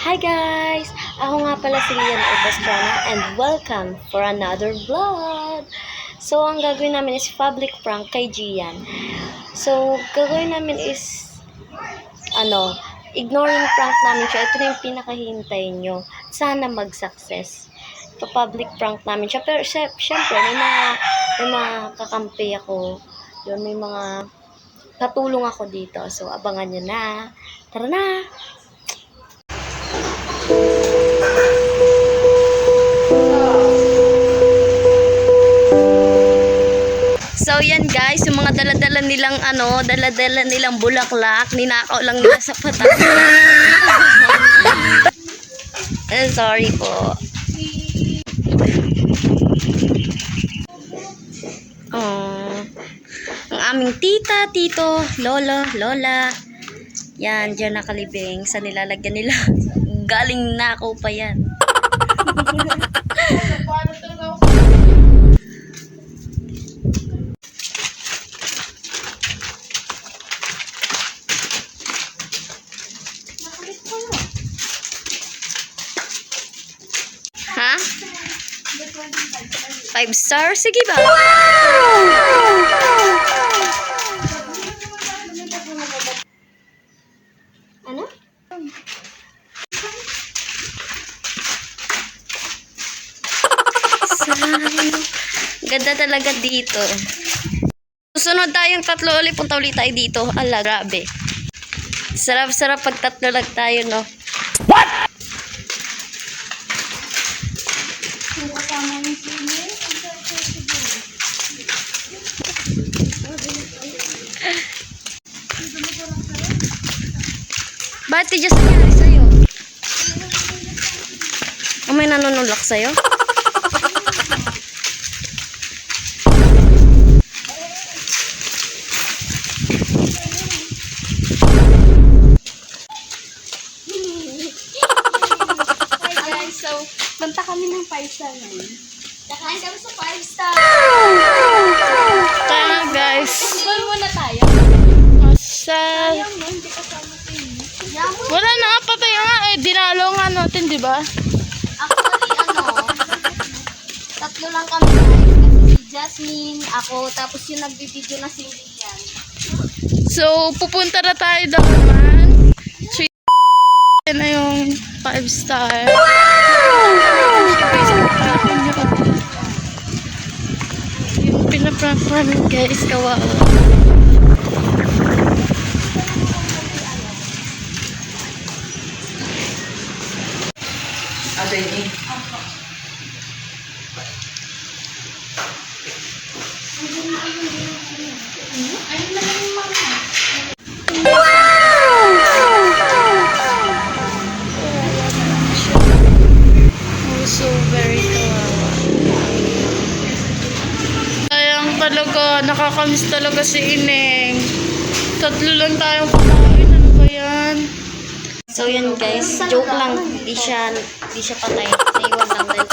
Hi guys! Ako nga pala si Lian Opastrana and welcome for another vlog! So, ang gagawin namin is public prank kay Gian. So, gagawin namin is ignoring prank namin siya. Ito na yung pinakahintay nyo. Sana mag-success. Public prank namin siya. Pero syempre, may mga kakampi ako. Yun, may mga katulong ako dito. So, abangan nyo na. Tara na! So yan guys, yung mga dala-dala nilang bulaklak, ninakaw lang nila sa patas. Sorry po. Ang aming tita, tito, lolo, lola. Yan, dyan nakalibing sa nilalagyan nila. Galing nakaw pa yan. Ha? 5 star? Sige ba? Ano? Ganda talaga dito. Susunod tayong tatlo ulit. Punta ulit tayo dito. Ala, grabe. Sarap-sarap pag tatlo lang tayo, no? What? Bakit tigas nangyari sa'yo? May nanunulak sa'yo? Punta kami ng 5 star ngayon. Kakain kami sa 5 star. Tara guys. Football muna tayo. Asal. Sayang no, hindi kasama sa inyo. Wala na nga, patay nga eh. Dinalo nga natin, di ba? Actually, tatlo lang kami guys. Kasi si Jasmine, ako, tapos yung nagbibideo na si Lian. So, pupunta na tayo doon. 3 na yung 5 star. Yung pinaprank namin guys, kawawa. Asa ini? So very kawawa. Sayang talaga, nakakamiss talaga si Ineng. Tatlo lang tayong pakain, ano ba yan? So yan guys, joke lang, di siya patay. Naiwan lang dahil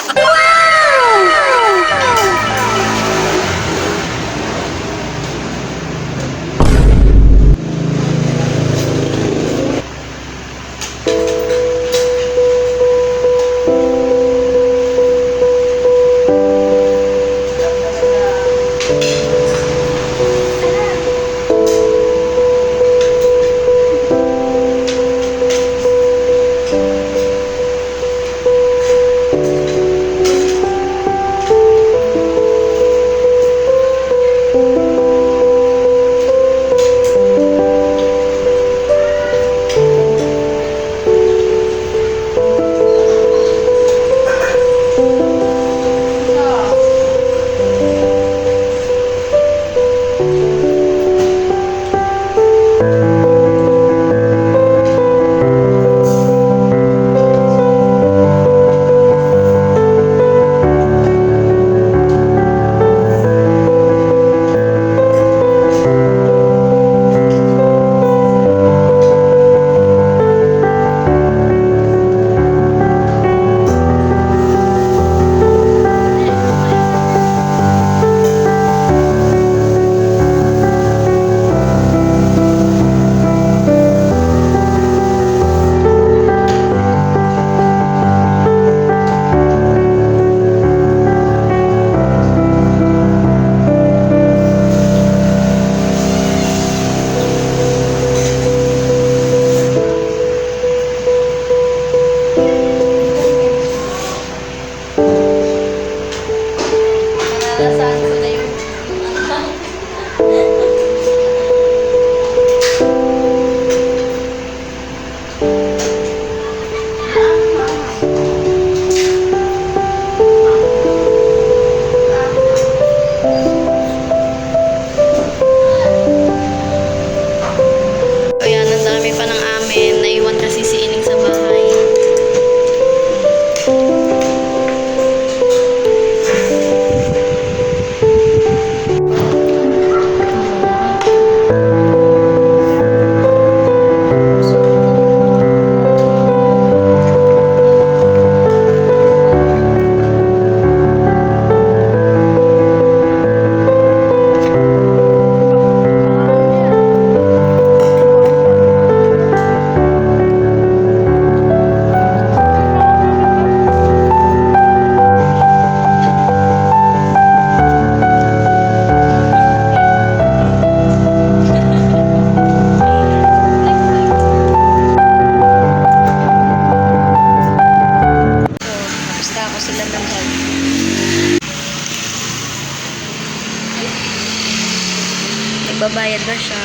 Nagbayad na siya.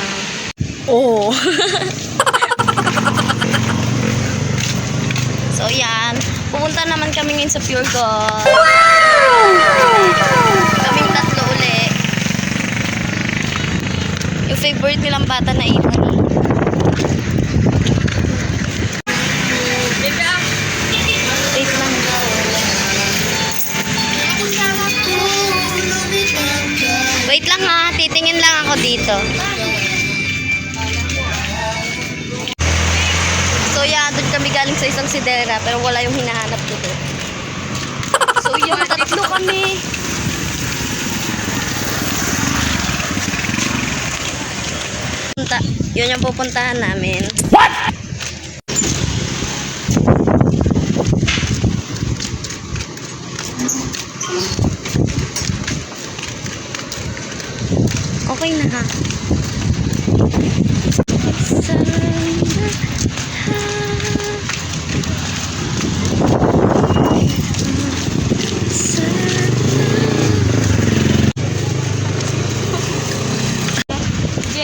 Oo. So, yan. Pupunta naman kami ngayon sa Pure Gold. Kaming tatlo uli. Yung favorite nilang bata na iwan. Wait lang. Wait lang ha. Titingin lang ako dito. So yeah, doon kami galing sa isang sidera pero wala yung hinahanap ko doon. So yun, tatlo kami. Yun yung pupuntahan namin. What? Okay na ha.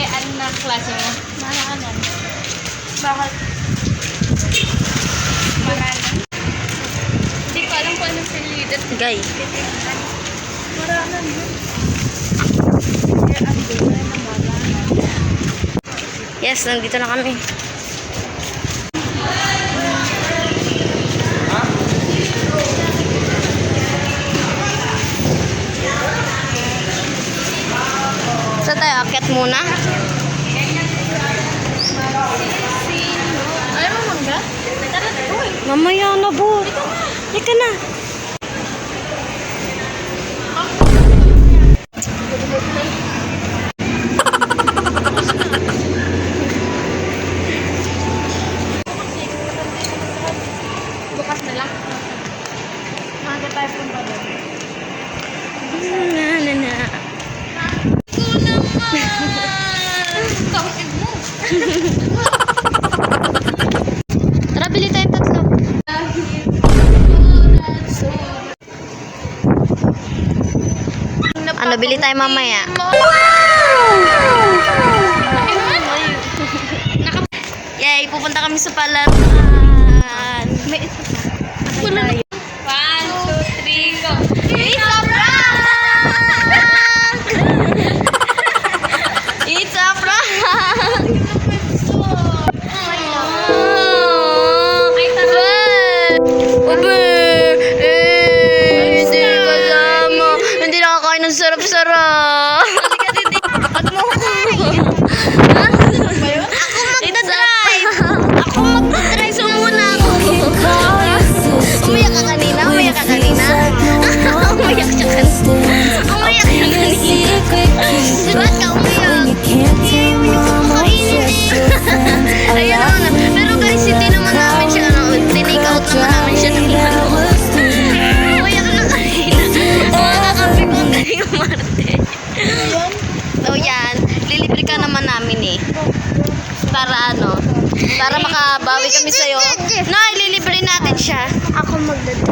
Ano na klase mo? Maranan. Bakit? Maranan? Hindi ko alam kung anong silidat. Gay. Maranan yun. Kaya ang dulo na maranan. Yes, nandito na kami. Saan tayo? Akyat muna? Ayaw mo mangga? Tara, uy. Mamaya na, bo. Halika na. Bukas na lang. Maaga tayo punta doon. Na. Tawagin mo. Tara, bili tayo tatlo. Ano, bili tayo mamaya? Yay, pupunta kami sa palatan. May isa pa. Wala na. 1, 2, 3, go. It's a prank! It's a prank! Ay, tara. Ube! Hindi kasama. Hindi nakakain ng sarap-sarap. At mo ako. Ako magdadrive. Ako magdadrive. So muna ako. Umiyak ka kanina? Umiyak ka kanina? Umiyak ka kanina? Umiyak ka kanina? Ba't ka umiyak? Ayun naman. Pero guys, hindi naman namin siya, tinake out naman namin siya ng ano. Umiyak na kanina. Mga kakampi ko ang galing umarte. So yan, lilibre ka naman namin eh. Para ano? Para makabawi kami sa'yo. No, ililibre natin siya. Ako magdadrive.